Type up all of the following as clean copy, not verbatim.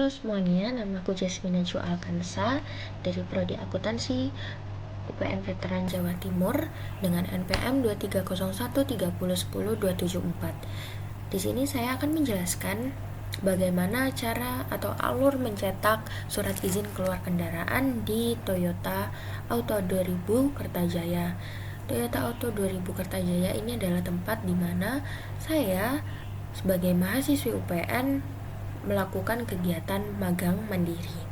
semuanya, nama aku Jasmina Chu Alkansa dari Prodi Akuntansi UPN Veteran Jawa Timur dengan NPM 23013010274. Di sini saya akan menjelaskan bagaimana cara atau alur mencetak surat izin keluar kendaraan di Toyota Auto 2000 Kertajaya. Toyota Auto 2000 Kertajaya ini adalah tempat di mana saya sebagai mahasiswi UPN melakukan kegiatan magang mandiri.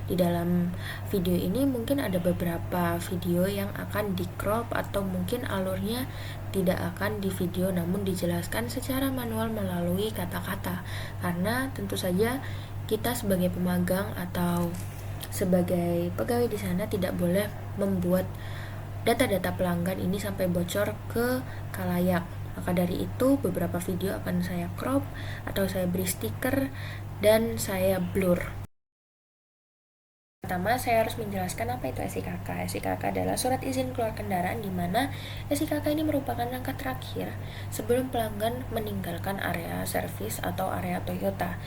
Di dalam video ini mungkin ada beberapa video yang akan di-crop atau mungkin alurnya tidak akan di video namun dijelaskan secara manual melalui kata-kata, karena tentu saja kita sebagai pemagang atau sebagai pegawai di sana tidak boleh membuat data-data pelanggan ini sampai bocor ke khalayak. Maka dari itu beberapa video akan saya crop atau saya beri stiker dan saya blur. Pertama, saya harus menjelaskan apa itu SIKK. SIKK adalah surat izin keluar kendaraan, di mana SIKK ini merupakan langkah terakhir sebelum pelanggan meninggalkan area servis atau area Toyota.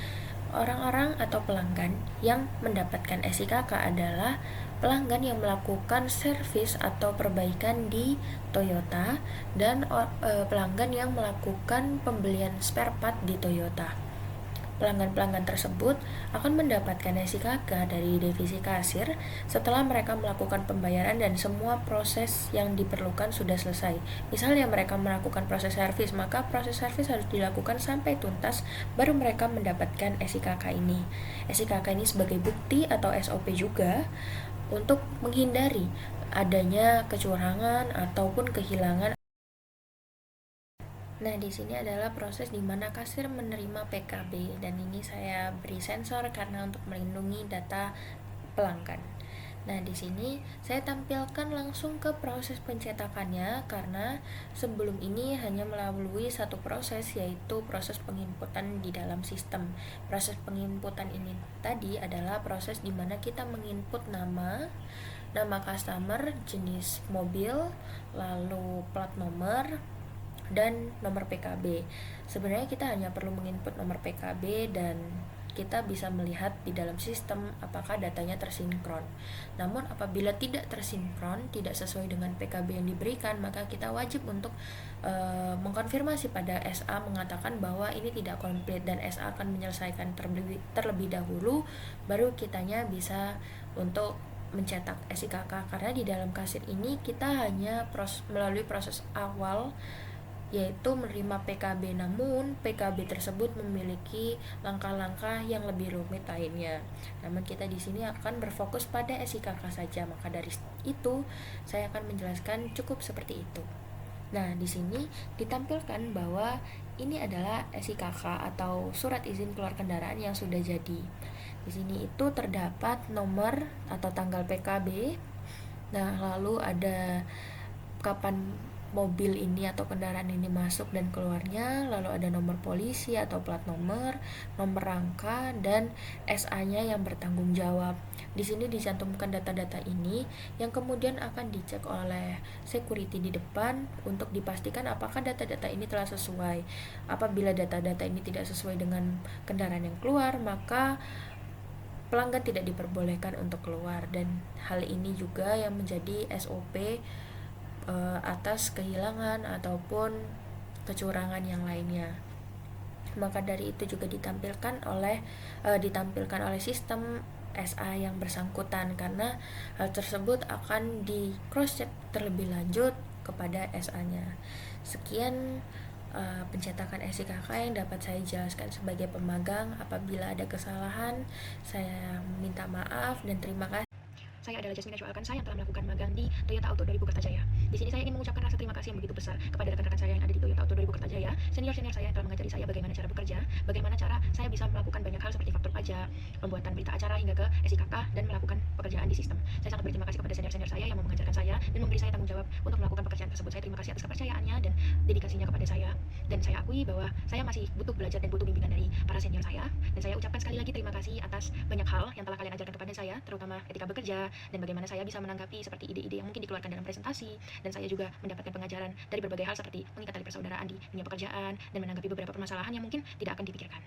Orang-orang atau pelanggan yang mendapatkan SIKK adalah pelanggan yang melakukan servis atau perbaikan di Toyota dan pelanggan yang melakukan pembelian spare part di Toyota. Pelanggan-pelanggan tersebut akan mendapatkan SIKK dari divisi kasir setelah mereka melakukan pembayaran dan semua proses yang diperlukan sudah selesai. Misalnya mereka melakukan proses servis, maka proses servis harus dilakukan sampai tuntas, baru mereka mendapatkan SIKK ini. SIKK ini sebagai bukti atau SOP juga untuk menghindari adanya kecurangan ataupun kehilangan. Nah, di sini adalah proses di mana kasir menerima PKB, dan ini saya beri sensor karena untuk melindungi data pelanggan. Nah, di sini saya tampilkan langsung ke proses pencetakannya karena sebelum ini hanya melalui satu proses, yaitu proses penginputan di dalam sistem. Proses penginputan ini tadi adalah proses di mana kita menginput nama customer, jenis mobil, lalu plat nomor, dan nomor PKB. Sebenarnya kita hanya perlu menginput nomor PKB dan kita bisa melihat di dalam sistem apakah datanya tersinkron. Namun apabila tidak tersinkron, tidak sesuai dengan PKB yang diberikan, maka kita wajib untuk mengkonfirmasi pada SA mengatakan bahwa ini tidak komplit, dan SA akan menyelesaikan terlebih dahulu, baru kitanya bisa untuk mencetak SIKK. Karena di dalam kasir ini kita hanya melalui proses awal, yaitu menerima PKB, namun PKB tersebut memiliki langkah-langkah yang lebih rumit lainnya. Namun kita di sini akan berfokus pada SIKK saja, maka dari itu saya akan menjelaskan cukup seperti itu. Nah, di sini ditampilkan bahwa ini adalah SIKK atau surat izin keluar kendaraan yang sudah jadi. Di sini itu terdapat nomor atau tanggal PKB. Nah, lalu ada kapan mobil ini atau kendaraan ini masuk dan keluarnya, lalu ada nomor polisi atau plat nomor, nomor rangka, dan SA-nya yang bertanggung jawab. Di sini dicantumkan data-data ini yang kemudian akan dicek oleh security di depan untuk dipastikan apakah data-data ini telah sesuai. Apabila data-data ini tidak sesuai dengan kendaraan yang keluar, maka pelanggan tidak diperbolehkan untuk keluar, dan hal ini juga yang menjadi SOP atas kehilangan ataupun kecurangan yang lainnya. Maka dari itu juga ditampilkan oleh sistem SA yang bersangkutan, karena hal tersebut akan di cross check terlebih lanjut kepada SA-nya. Sekian pencetakan SIKK yang dapat saya jelaskan sebagai pemagang. Apabila ada kesalahan, saya minta maaf dan terima kasih. Saya adalah Jasmina Chu Alkansa yang telah melakukan magang di Toyota Auto 2000 Kertajaya. Di sini saya ingin mengucapkan rasa terima kasih yang begitu besar kepada rekan-rekan saya yang ada di Toyota Auto 2000 Kertajaya, senior-senior saya yang telah mengajari saya bagaimana cara bekerja, bagaimana cara saya bisa melakukan banyak hal seperti faktur pajak, pembuatan berita acara hingga ke SIKK, dan melakukan pekerjaan di sistem. Saya sangat berterima kasih kepada senior-senior saya yang mau mengajarkan saya dan memberi saya tanggung jawab untuk melakukan pekerjaan tersebut. Saya terima kasih atas kepercayaannya dan dedikasinya kepada saya, dan saya akui bahwa saya masih butuh belajar dan butuh bimbingan dari para senior saya, dan saya ucapkan sekali lagi terima kasih atas banyak hal yang telah kalian ajarkan kepada saya, terutama etika bekerja dan bagaimana saya bisa menanggapi seperti ide-ide yang mungkin dikeluarkan dalam presentasi, dan saya juga mendapatkan pengajaran dari berbagai hal seperti mengikat tali persaudaraan di dunia pekerjaan dan menanggapi beberapa permasalahan yang mungkin tidak akan dipikirkan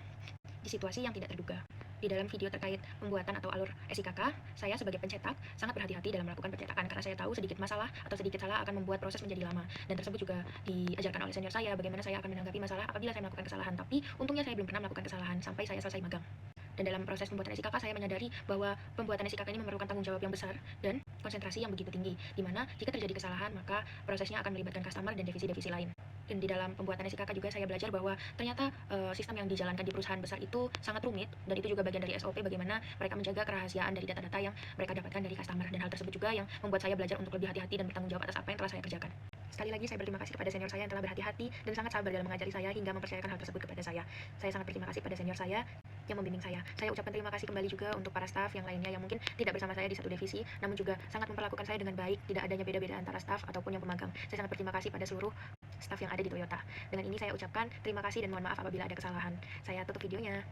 di situasi yang tidak terduga. Di dalam video terkait pembuatan atau alur SIKK, saya sebagai pencetak sangat berhati-hati dalam melakukan pencetakan karena saya tahu sedikit masalah atau sedikit salah akan membuat proses menjadi lama. Dan tersebut juga diajarkan oleh senior saya bagaimana saya akan menanggapi masalah apabila saya melakukan kesalahan. Tapi untungnya saya belum pernah melakukan kesalahan sampai saya selesai magang. Dan dalam proses pembuatan SIKK saya menyadari bahwa pembuatan SIKK ini memerlukan tanggung jawab yang besar dan konsentrasi yang begitu tinggi, di mana jika terjadi kesalahan maka prosesnya akan melibatkan customer dan divisi-divisi lain. Dan di dalam pembuatan SIKK juga saya belajar bahwa ternyata sistem yang dijalankan di perusahaan besar itu sangat rumit, dan itu juga bagian dari SOP bagaimana mereka menjaga kerahasiaan dari data-data yang mereka dapatkan dari customer. Dan hal tersebut juga yang membuat saya belajar untuk lebih hati-hati dan bertanggung jawab atas apa yang telah saya kerjakan. Sekali lagi saya berterima kasih kepada senior saya yang telah berhati-hati dan sangat sabar dalam mengajari saya hingga mempercayakan hal tersebut kepada saya. Saya sangat berterima kasih pada senior saya yang membimbing saya. Saya ucapkan terima kasih kembali juga untuk para staf yang lainnya yang mungkin tidak bersama saya di satu divisi, namun juga sangat memperlakukan saya dengan baik, tidak adanya beda-beda antara staf ataupun yang pemagang. Saya sangat berterima kasih pada seluruh staf yang ada di Toyota. Dengan ini saya ucapkan terima kasih dan mohon maaf apabila ada kesalahan. Saya tutup videonya.